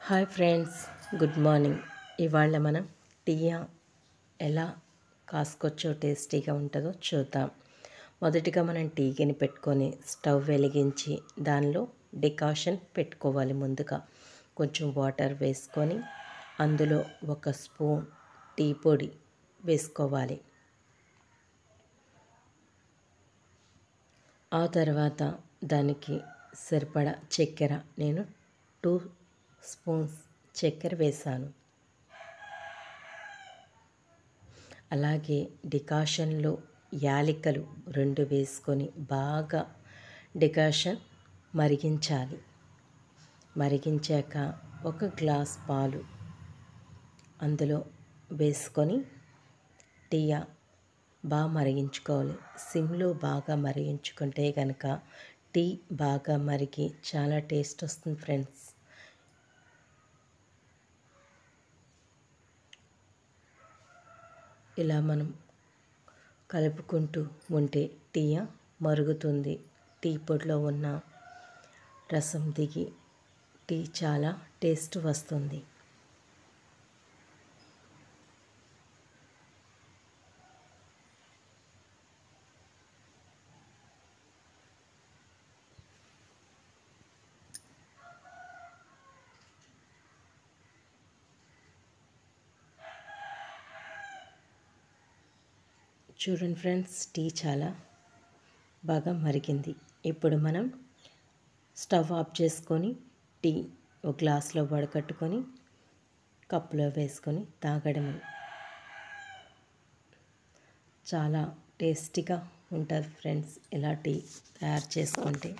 Hi friends, good morning. ఇవాళ మనం tea ఎలా కాసుకోవచ్చో టేస్టీగా ఉంటుందో చూద్దాం. మొదటిగా మనం టీ గిన్నె పెట్టుకొని స్టవ్ వెలిగించి దానిలో డికాషన్ పెట్టుకోవాలి. ముందుగా కొంచెం వాటర్ వేసుకొని అందులో ఒక స్పూన్ టీ పొడి వేసుకోవాలి. ఆ తర్వాత దానికి సరిపడా చక్కెర, నేను 2 స్పూన్స్ చక్కెర వేసాను. అలాగే డికాషన్లో యాలకులు 2 వేసుకొని బాగా డికాషన్ మరిగించాలి. మరిగించాక ఒక గ్లాస్ పాలు అందులో వేసుకొని టీ బాగా మరిగించుకోవాలి. సిమ్లో బాగా మరిగించుకుంటే కనుక టీ బాగా మరిగి చాలా టేస్ట్ వస్తుంది ఫ్రెండ్స్. ఇలా మనం కలుపుకుంటూ ఉంటే టీ మరుగుతుంది. టీ పొడిలో ఉన్న రసం దిగి టీ చాలా టేస్ట్ వస్తుంది. చూడండి ఫ్రెండ్స్, టీ చాలా బాగా మరిగింది. ఇప్పుడు మనం స్టవ్ ఆఫ్ చేసుకొని టీ ఒక గ్లాస్లో వడకట్టుకొని కప్పులో వేసుకొని తాగడమే. చాలా టేస్టీగా ఉంటుంది ఫ్రెండ్స్ ఇలా టీ తయారు చేసుకుంటే.